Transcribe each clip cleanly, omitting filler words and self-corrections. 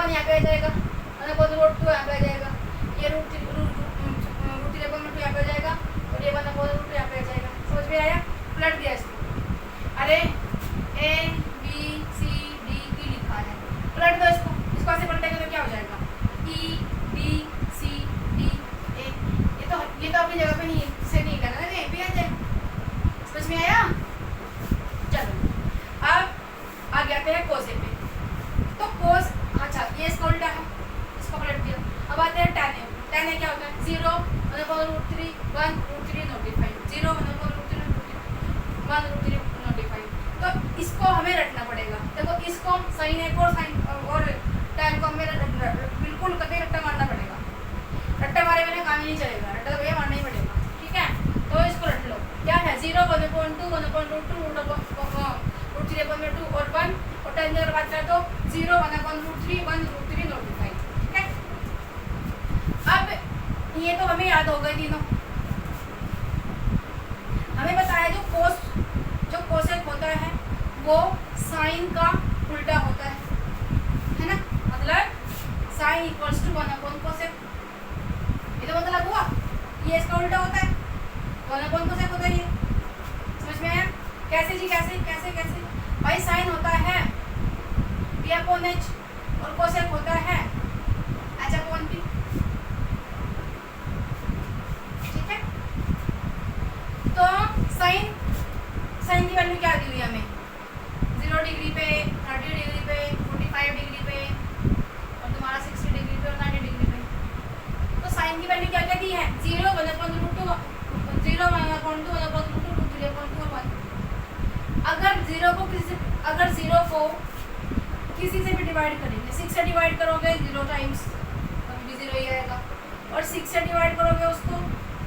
One यहाँ पे आ जाएगा, वन अपॉन रूट टू यहाँ पे आ जाएगा, ये रूट 3 अपॉन रूट टू यहाँ पे आ जाएगा और ये वन अपॉन रूट टू यहाँ पे आ जाएगा। समझ में आया? पलट दिया इसको। अरे A B C D E लिखा है, पलट दो इसको, इसको ऐसे पलटेंगे तो क्या हो जाएगा? E B C D A. ये तो अपनी जगह पे नहीं से नहीं करना है, भी आ जाएगा। समझ में आया? चलो अब आ जाते हैं कोसे पे। तो कोस, अच्छा ये इसका उल्टा है, इसको पलट दिया। अब आते हैं tan है। tan है क्या होता है? 0 1 upon root 3 1 root 3 notified, 0 1 upon root 3 1 root 3 notified. तो इसको हमें रटना पड़ेगा। देखो इसको साइन एक और साइन और tan को हमें बिल्कुल कभी रट्टा मारना पड़ेगा। रट्टा मारे बिना काम ही नहीं चलेगा, रट्टा तो भैया मारना ही पड़ेगा। ठीक है, तो इसको रट लो। क्या है? 0 1 upon 2 1 upon root 2 root 3 upon 2 और 1 और tan की अगर बात करें तो 0 1 upon root 3 1 root 3 नोटिफाइड। ठीक है, अब ये तो हमें याद हो गए तीनों। हमें बताया जो कोसेक होता है वो साइन का उल्टा होता है ना? मतलब sine equals to 1 upon cosec. ये तो मतलब हुआ, ये इसका उल्टा होता है, 1 अपॉन कोसेक होता है ये। समझ में आया? कैसे जी? कैसे कैसे कैसे भाई? साइन होता है p अपॉन h और कोसेक होता है h अपॉन p। ठीक है, तो साइन की वैल्यू क्या दी हुई है हमें? 0 डिग्री पे, 30 डिग्री पे, 45 डिग्री पे और तुम्हारा 60 डिग्री पे और 90 डिग्री पे। तो साइन की वैल्यू क्या क्या दी है? 0 1 upon root 2 0 1 upon 2 1 upon root 2 2 3 upon 2 1। अगर 0 को किसी से भी डिवाइड करेंगे, 6 से डिवाइड करोगे 0 टाइम्स तब भी 0 ही आएगा, और 6 से डिवाइड करोगे उसको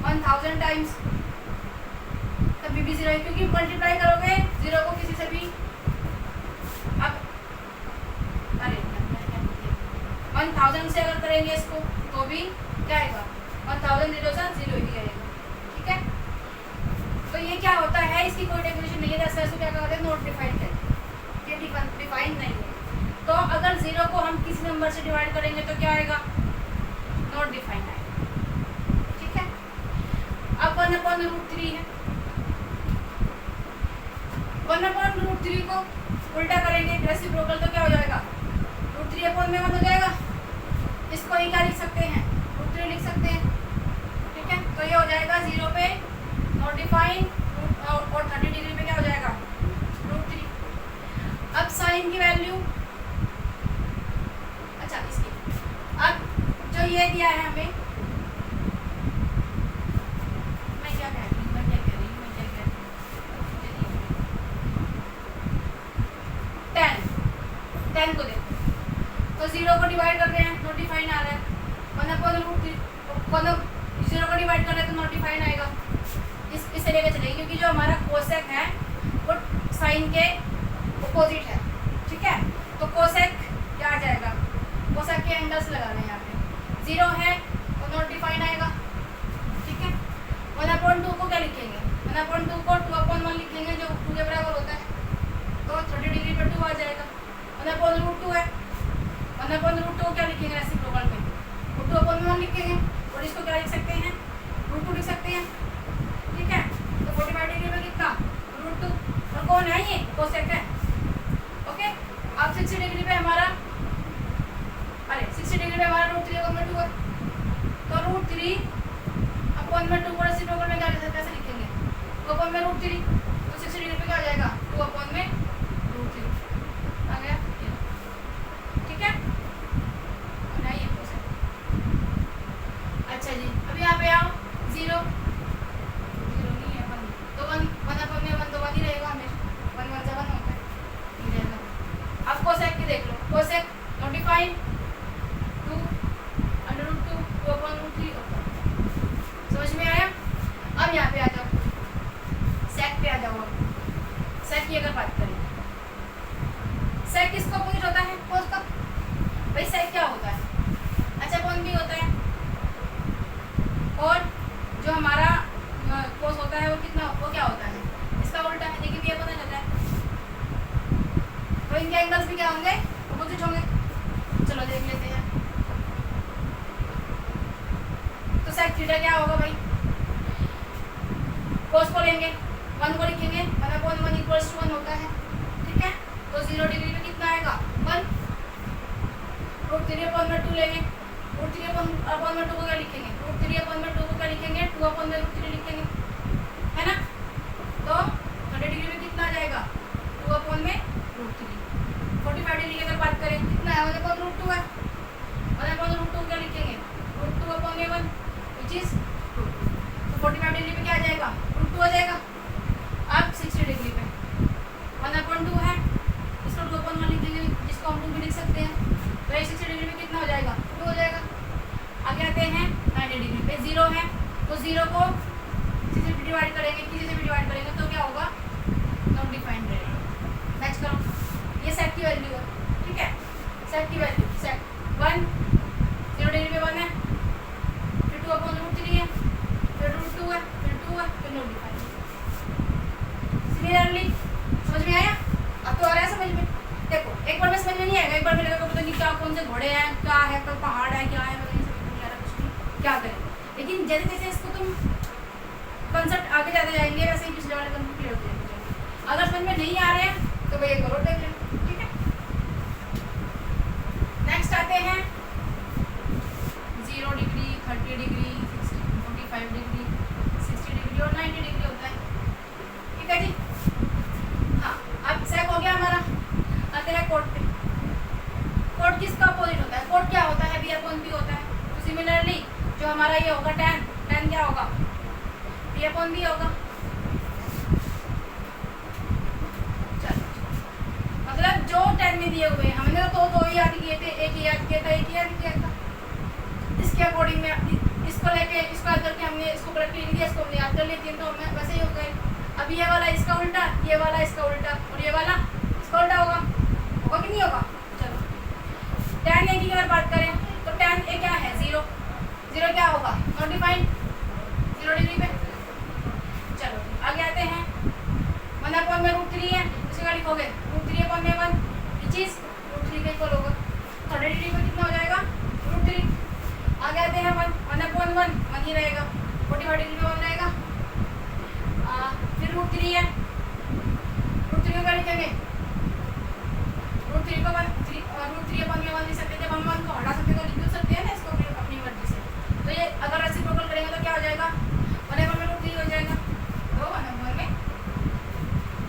1000 टाइम्स तभी भी 0 है, क्योंकि मल्टीप्लाई करोगे 0 को किसी से भी। अब अरे 1000 से अगर करेंगे इसको तो भी क्या आएगा? 1000 0 से 0 ही आएगा। ठीक है, तो ये क्या होता है? इसकी कोई डेफिनेशन नहीं है, ऐसे क्या कहते हैं? नॉट डिफाइंड है, ये डिफाइंड नहीं है। तो अगर 0 को हम किसी नंबर से डिवाइड करेंगे तो क्या आएगा? नॉट डिफाइंड आएगा। ठीक है, अब 1 अपॉन रूट 3 है, 1 अपॉन रूट 3 को उल्टा करेंगे रेसिप्रोकल तो क्या हो जाएगा? रूट 3 अपॉन में 1 हो जाएगा। इसको ही क्या लिख सकते हैं? रूट 3 लिख सकते हैं। ठीक है, तो ये हो जाएगा 0 पे नॉट डिफाइंड और 30 डिग्री पे क्या हो जाएगा? रूट 3। अब साइन की वैल्यू, अच्छा इसकी, अब जो ये दिया है हमें, मैं क्या कह रही हूँ tan को देखो, तो 0 को डिवाइड कर रहे हैं, नॉट डिफाइंड आ रहा है। 1 अपॉन रूट 3 0 को डिवाइड कर रहे हैं तो नॉट डिफाइंड आएगा। इसे लेकर चलेंगे, क्योंकि जो हमारा कोसेक है वो साइन के अपोजिट है। ठीक है, तो कोसेक क्या आ जाएगा? कोसेक के एंगल्स लगा रहे हैं यहाँ पे, 0 है तो नॉट डिफाइंड आएगा। ठीक है, 1 अपॉन 2 को क्या लिखेंगे? 1 अपॉन 2 को 2 अपॉन 1 लिखेंगे जो 2 के बराबर होता है, तो 30 डिग्री पर 2 आ जाएगा। 1 अपॉन रूट 2 है, 1 अपॉन रूट 2 क्या लिखेंगे? रेसिप्रोकल में रूट 2 अपॉन 1 लिखेंगे और इसको क्या लिख सकते हैं? रूट 2 लिख सकते हैं। ठीक है, तो 45 डिग्री में कितना? रूट 2, और कौन है ये? कोसेक है। ओके, अब 60 डिग्री पे हमारा, अरे 60 डिग्री पे हमारा रूट 3 अपॉन 2 है, तो रूट 3 अपॉन में 2 को रेसिप्रोकल में क्या कैसे लिखेंगे? 2 अपॉन में रूट 3, तो 60 डिग्री पे क्या आ जाएगा? 2 अपॉन में रूट 3 आ गया। ठीक है, नहीं है कोसेक। अच्छा जी, अब यहाँ पे आओ, 0 नहीं है, 1 तो 1 अपॉन में 1 तो 1 ही रहेगा हमेशा, 1 1 से 1 होता है, ये रहेगा। अब कोसेक की देख लो, cosec not defined 2 under root 2 2 upon root 3 होता है। समझ में आया? अब यहाँ पे आ जाओ, सेक पे आ जाओ। अब सेक की अगर बात करें, सेक किसका अपोजिट होता है? कोस का। भाई सेक क्या होता है? अच्छा कौन भी होता है, और जो हमारा कोस होता है वो कितना, वो क्या होता है? इसका उल्टा है, लेकिन ये पता चलता है। तो इनके एंगल्स भी क्या होंगे? अपोजिट होंगे। चलो देख लेते हैं। थीटा क्या होगा भाई, कोस को लेंगे 1 को लिखेंगे 1/1 इक्वल्स टू 1 होता है, ठीक है। तो 0 डिग्री पे कितना आएगा 1, √3/2 लेंगे, √3/2 को क्या लिखेंगे, √3/2 को क्या लिखेंगे 2/√3 लिखेंगे, है ना। तो 30 डिग्री में कितना आ जाएगा 2/√3। 45 डिग्री की अगर बात करें कितना है 1/√2 है, 1/√2 क्या लिखेंगे √2/1 विच इज 2। तो 45 डिग्री में क्या आ जाएगा √2 आ जाएगा। अब 60 डिग्री पे 1/2 है, इसको 2/1 लिख देंगे, जिसको हम 2 भी लिख सकते हैं। तो ये 60 डिग्री में कितना हो जाएगा 2 हो जाएगा। आगे आते हैं 90 डिग्री पे 0 है, तो 0 को किसी से डिवाइड करेंगे, किसी से भी डिवाइड करेंगे तो क्या होगा नॉट डिफाइंड रहेगा। मैच करो, ये सेट की वैल्यू है, ठीक है। सेट की वैल्यू सेट 1 0 डिग्री पे 1 है, फिर 2/√3 है, फिर √2 है, फिर 2 है, फिर नॉट डिफाइंड। सिमिलरली समझ में आया, अब तो आ रहा है समझ में। देखो एक बार में समझ में नहीं आएगा, एक बार में लगेगा पता नहीं क्या कौन से घोड़े हैं, क्या है, कोई पहाड़ है, क्या है, पता नहीं समझ नहीं आ रहा कुछ भी, क्या करें। लेकिन जैसे जैसे इसको तुम कंसेप्ट आगे जाते जाएंगे वैसे ही पिछले वाले कंसेप्ट क्लियर होते जाएंगे। अगर समझ में नहीं आ रहे हैं तो भाई एक और देख लें, ठीक है। नेक्स्ट आते हैं 0 डिग्री 30 डिग्री 60 45 डिग्री 60 डिग्री और 90 डिग्री होता है, ठीक है जी। हाँ अब सेक हो गया हमारा, आते हैं कोड पे। कोड किसका अपोजिट होता है, कोड क्या होता है B/B होता है। तो सिमिलरली जो हमारा ये होगा tan क्या होगा B/B होगा। चलो मतलब जो tan में दिए हुए हैं, हमने तो दो ही याद किए थे, एक ही याद किया था, एक ही याद किया था। इसके अकॉर्डिंग में इसको लेके इसको याद करके हमने इसको करेक्ट लिख दिया, इसको हमने याद कर लिया, तो हमें वैसे ही हो गए। अब ये वाला इसका उल्टा, ये वाला इसका उल्टा और ये वाला इसका उल्टा होगा कि नहीं होगा। चलो tan A की अगर बात करें तो tan A क्या है 0 क्या होगा नॉट डिफाइंड 0 डिग्री पे। चलो आगे आते हैं 1/√3 है, इसे क्या लिखोगे √3/1 विच इज √3 के इक्वल होगा। 30 डिग्री पे कितना हो जाएगा √3। आगे आते हैं 1/1 1 ही रहेगा, 45 डिग्री में 1 रहेगा। फिर √3 है, √3 को क्या लिखेंगे √3 को 1 लिख सकते हैं। जब हम 1 को हटा सकते हैं तो लिख सकते हैं ना इसको अपनी मर्जी से। तो ये अगर रेसिप्रोकल करेंगे तो क्या हो जाएगा 1/√3 हो जाएगा, तो 1/1 में।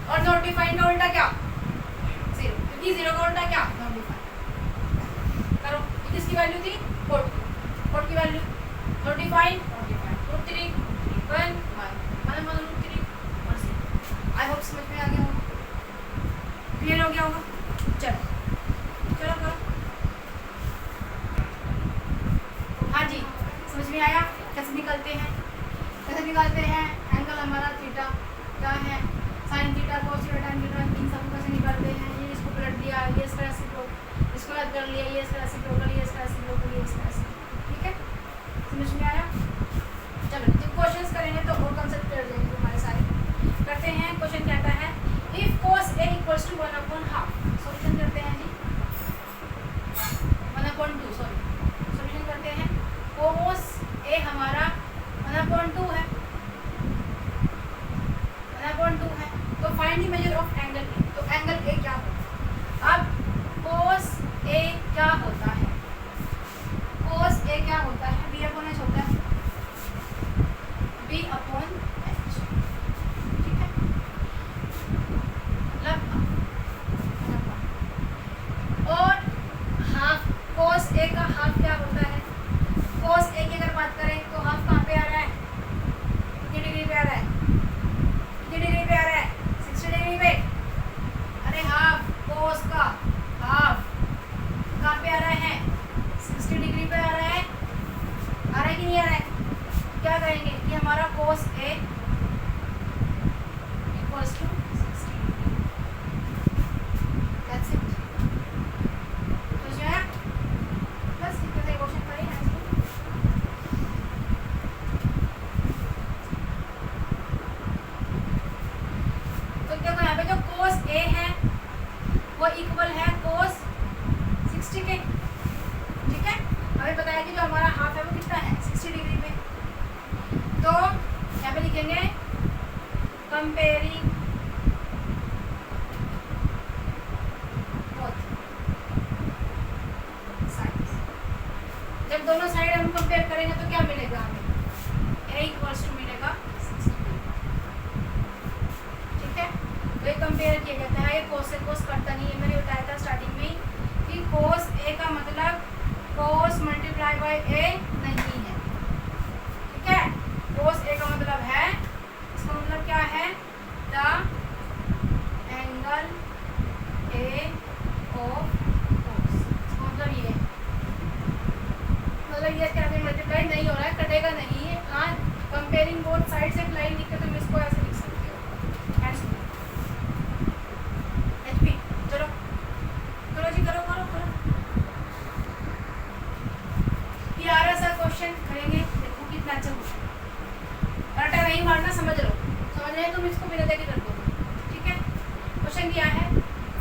और नॉट डिफाइंड का उल्टा क्या 0, क्योंकि 0 का उल्टा क्या नॉट डिफाइंड। करो किसकी वैल्यू थी कोड की वैल्यू नॉट डिफाइंड √3 1 1/√3 और 0। आई होप समझ में आ गया होगा, क्लियर हो गया होगा। चलो करो। हाँ जी समझ में आया कैसे निकालते हैं एंगल हमारा थीटा क्या है, sine theta cos theta tan theta, इन सबको कैसे निकालते हैं। ये इसको पलट दिया, ये इसका रेसिप्रोकल, इसको याद कर लिया, ये इसका रेसिप्रोकल, ये इसका रेसिप्रोकल, ये इसका रेसिप्रोकल, ठीक है समझ में आया। चलो जब क्वेश्चंस करेंगे तो और कंसेप्ट कर जाएंगे हमारे सारे। करते हैं क्वेश्चन कहता है if cos A equals to 1/2। Solution करते हैं जी 1/2 सॉल्यूशन करते हैं। cos A हमारा 1/2 है, 1/2 है। तो find the measure of angle A। तो एंगल A क्या होगा, अब cos A क्या होता है, cos A क्या होता है B/H होता है, B/H, ठीक है। मतलब कंपेयरिंग जब दोनों साइड हम कंपेयर करेंगे तो क्या मिलेगा हमें, a इक्वल्स टू मिलेगा 60। ठीक है, तो ये कंपेयर किया जाता है। ये कोस से कोस करता नहीं है, मैंने बताया था स्टार्टिंग में ही कि कोस a का मतलब कोस मल्टीप्लाई बाय a नहीं है। ठीक है, कोस a का मतलब है, इसका मतलब क्या है, the angle a of cos, इसका मतलब ये मतलब ये क्या मल्टीप्लाई नहीं हो रहा है, कटेगा नहीं है। हाँ, कंपेयरिंग बोथ साइड से लाइन लिख के तुम इसको ऐसे लिख सकते हो। एचपी चलो करो जी, करो करो करो। ये आ रहा सा क्वेश्चन करेंगे, देखो कितना अच्छा क्वेश्चन। रटा नहीं मारना, समझ लो, समझ रहे तुम इसको बिना देखे कर दो। ठीक है, क्वेश्चन क्या है,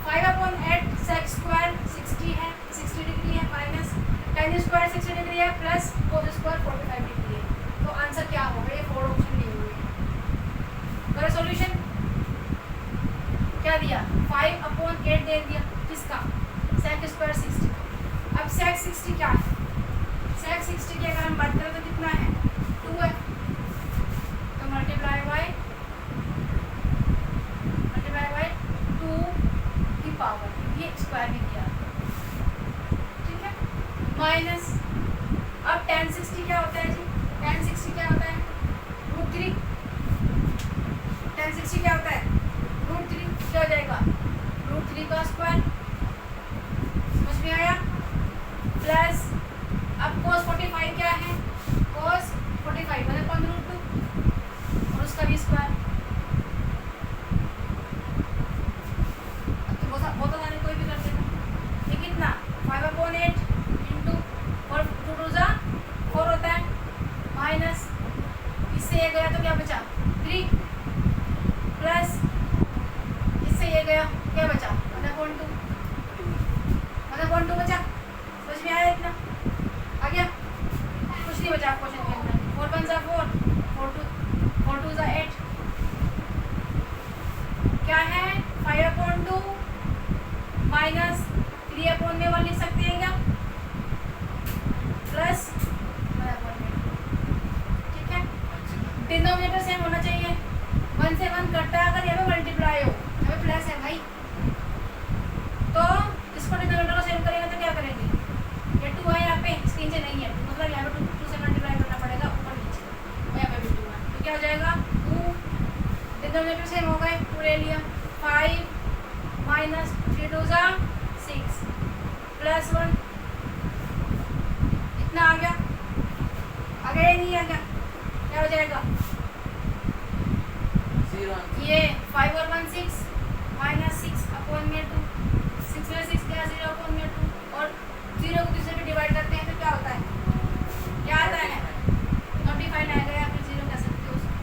5/8 sec स्क्वायर 60 है, 60 डिग्री है, माइनस tan स्क्वायर 60 डिग्री है, प्लस cos स्क्वायर 45 डिग्री है। तो आंसर क्या होगा, ये 4 ऑप्शन दिए हुए हैं। करो सॉल्यूशन। क्या दिया, 5/8 दे दिया, किसका, sec स्क्वायर 60। अब sec 60 क्या है, sec 60 की अगर हम बात करें तो कितना है, 2 है, तो मल्टीप्लाई बाय 2 की पावर, ये स्क्वायर में किया। ठीक है, माइनस अब tan 60 क्या होता है जी, tan 60 क्या होता है, √3। tan 60 क्या होता है, √3, क्या हो जाएगा, √3 का स्क्वायर, समझ में आया। प्लस अब cos 45 क्या है, cos 45 मतलब 15√2 और उसका भी स्क्वायर। अब तो बहुत आसानी कोई भी कर देगा। ये कितना, 5/8 इंटू 4 होता है, माइनस इससे ये गया तो क्या बचा 3, प्लस इससे ये गया क्या बचा 1/2 बचा। समझ में आया, इतना आ गया, कुछ नहीं बचा क्वेश्चन के अंदर। 4 1 4, 4 2 8, क्या है 5/2 माइनस 3/1 लिख सकते हैं क्या, प्लस 1/8। ठीक है, डिनोमिनेटर सेम होना चाहिए, 1 से 1 कटता है, अगर यहाँ पे मल्टीप्लाई हो, यहाँ पे प्लस है भाई, तो इसको डिनोमिनेटर को सेम करेंगे तो क्या करेंगे, ये 2 है यहाँ पे, इसके नीचे नहीं है, मतलब यहाँ पे 2 से मल्टीप्लाई करना पड़ेगा ऊपर नीचे, और यहाँ पे भी 2 है, तो क्या हो जाएगा 2, डिनोमिनेटर सेम हो गए, 2 ले लिया, 5 माइनस 3 2 6 प्लस 1, इतना आ गया, आ गया या नहीं आ गया, क्या हो जाएगा, ये 5 और 1 6 माइनस 6/2, 6 में 6 गया 0/2, और 0 को किसी भी डिवाइड करते हैं तो क्या होता है, क्या आता है, नॉट डिफाइंड आएगा या फिर 0 कह सकते हो उसको।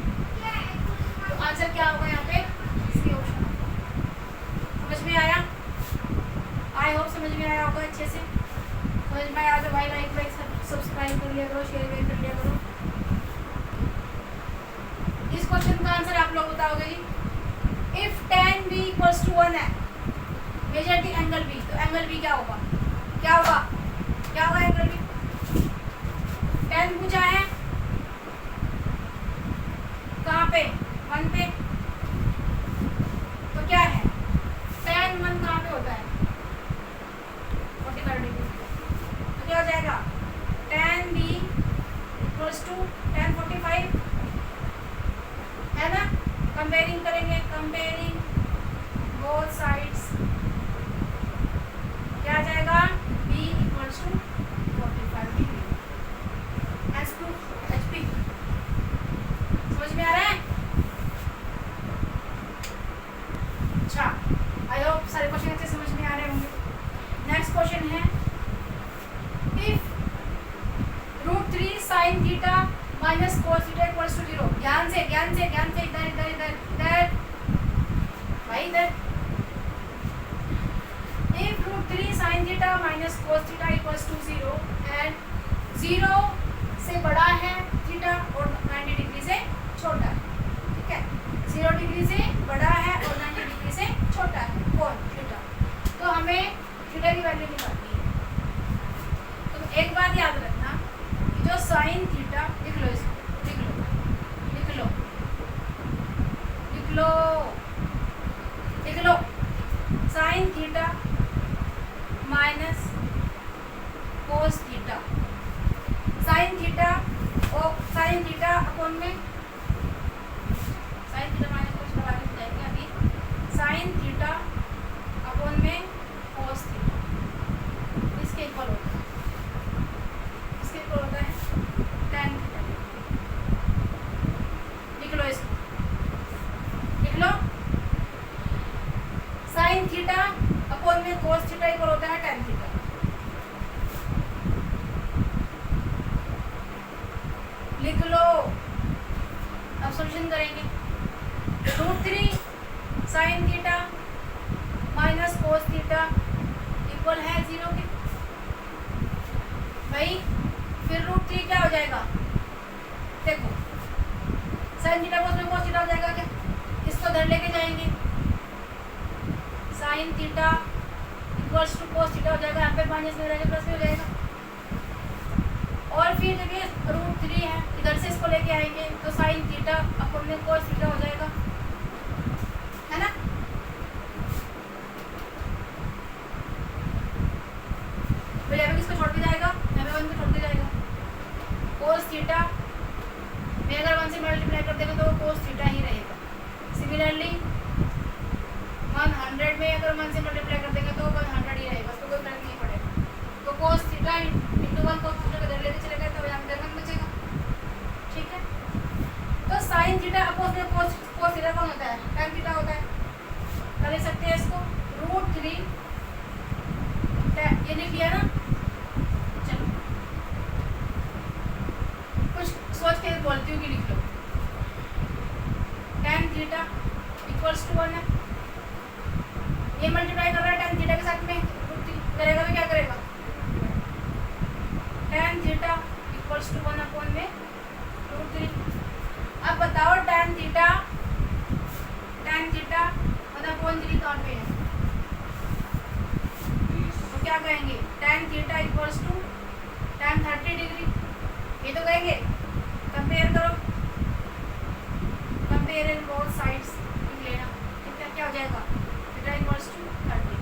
तो आंसर क्या होगा यहाँ पे, सी ऑप्शन। समझ में आया, आई होप समझ में आया होगा अच्छे से। समझ में आया तो भाई लाइक सब्सक्राइब कर लिया करो, शेयर कर लिया करो। इस क्वेश्चन का आंसर आप लोग बताओगे जी, if tan b equals to 1 है, मेजर द एंगल b, तो एंगल b क्या होगा, क्या होगा, क्या होगा एंगल b, tan पूछा है कहाँ पे, 1 पे, तो क्या है tan 1 कहाँ पे होता है, 45 डिग्री, तो क्या हो जाएगा tan b equals to tan 45, है ना। कंपेयरिंग करेंगे, कंपेयरिंग बोथ साइड्स, क्या आ जाएगा b equals to 45 degree, as to HP। समझ में आ रहा है, अच्छा, आई होप सारे क्वेश्चन अच्छे समझ में आ रहे होंगे। नेक्स्ट क्वेश्चन है, if √3 sin theta minus cos theta equals to 0, ध्यान से इधर इधर इधर इधर भाई इधर, if √3 sin theta minus cos theta equals to 0 and 0 से बड़ा है थीटा और 90 डिग्री से छोटा है। ठीक है, 0 डिग्री से बड़ा है और 90 डिग्री से छोटा है कौन? थीटा। तो हमें थीटा की वैल्यू निकालनी है। तो एक बात याद रखना कि जो साइन थीटा, लिख लो इसको, लिख लो लिख लो लिख लो लिख लो, sine theta minus cos theta, sine theta और साइन थीटा अपॉन में sine theta minus cos theta वाले जाएंगे अभी, साइन थीटा अपॉन में कोस थीटा इसके इक्वल होता है, इसके इक्वल होता है tan थीटा। लिख लो इसको, लिख लो, साइन थीटा अपॉन में कोस थीटा इक्वल होता है tan थीटा। लिख लो, अब सॉल्यूशन करेंगे। √3 sine theta minus cos theta equal है 0 के। भाई फिर √3 क्या हो जाएगा? देखो साइन थीटा कोस में कोस थीटा हो जाएगा क्या? इसको इधर लेके जाएंगे, sine theta equals to cos theta हो जाएगा, यहाँ पे माइनस में रहेगा प्लस में हो जाएगा। और फिर जब ये √3 है इधर से इसको लेके आएंगे तो साइन थीटा अपॉन में कोस थीटा हो जाएगा, है ना? फिर यहाँ पे किसको छोड़ के जाएगा? यहाँ पे 1 को छोड़ के जाएगा। कोस थीटा में अगर 1 से मल्टीप्लाई कर देंगे तो कोस थीटा ही रहेगा। सिमिलरली 100 में अगर 1 से मल्टीप्लाई कर देंगे तो 100 ही रहेगा, उसको कोई फर्क नहीं पड़ेगा। तो cos theta into 1 cos theta इधर लेके चले गए तो यहाँ पे 1 बचेगा, ठीक है? तो साइन थीटा अपॉन में कोस थीटा कौन होता है? tan थीटा होता है। कर ले सकते हैं इसको, √3 ये लिख लिया ना। चलो कुछ सोच के बोलती हूँ कि लिख लो, tan थीटा इक्वल्स टू 1 है, ये मल्टीप्लाई कर रहा है tan थीटा के साथ में, √3 करेगा तो क्या करेगा? tan theta equals to 1 upon में √3। अब बताओ tan थीटा 1/3 कहाँ पे है? तो क्या कहेंगे? tan theta equals to tan 30 degree, ये तो कहेंगे। कंपेयर करो, कंपेयर इन बोथ साइड्स लिख लेना, ठीक है? क्या हो जाएगा? Theta equals to 30।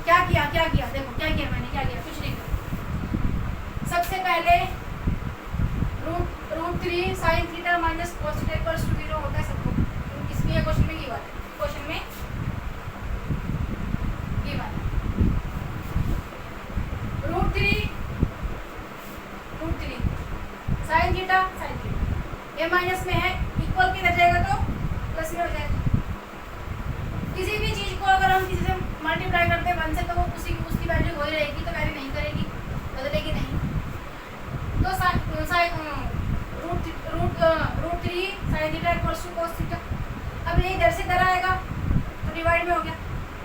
क्या किया देखो क्या किया मैंने, क्या किया? कुछ नहीं किया। सबसे पहले √3 sine theta minus cos theta equals to 0 होता है सबको। इसमें ये क्वेश्चन में की बात है, क्वेश्चन में ये बात है। √3 साइन थीटा ये माइनस में है, इक्वल किधर जाएगा तो प्लस में हो जाएगा। किसी भी चीज़ को अगर हम किसी से मल्टीप्लाई करते हैं 1 से तो वो उसकी वैल्यू वही रहेगी, तो वैल्यू नहीं करेगी, बदलेगी नहीं। तो √3 sine theta equals to cos theta. अब ये इधर से इधर आएगा तो डिवाइड में हो गया।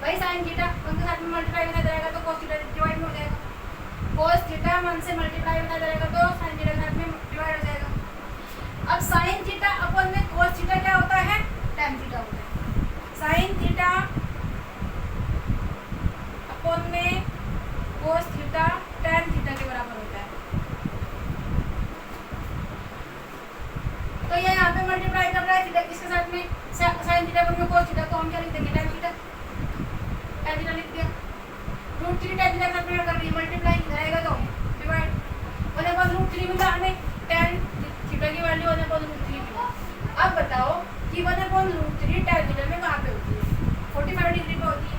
भाई साइन थीटा 1 के साथ में मल्टीप्लाई में जाएगा तो कोस थीटा डिवाइड में हो जाएगा। कोस थीटा 1 से मल्टीप्लाई में जाएगा तो साइन थीटा के साथ में डिवाइड हो जाएगा। अब साइन थीटा अपॉन में कोस थीटा क्या होता है? tan थीटा होता है। साइन थीटा अपॉन में कोस थीटा tan थीटा के बराबर होता है। तो ये यहाँ पे मल्टीप्लाई कर रहा है थीटा किसके साथ में? साइन थीटा अपॉन में कोस थीटा, तो हम क्या लिख देंगे? tan थीटा लिख दिया। √3 tan थीटा के साथ में कर रही है मल्टीप्लाई, रहेगा तो डिवाइड। होने पर √3 मिला हमें, tan थीटा की वैल्यू होने पर √3 मिला। अब बताओ कि 1/√3 tan थीटा में कहाँ पे होती है? 45 डिग्री पे होती है।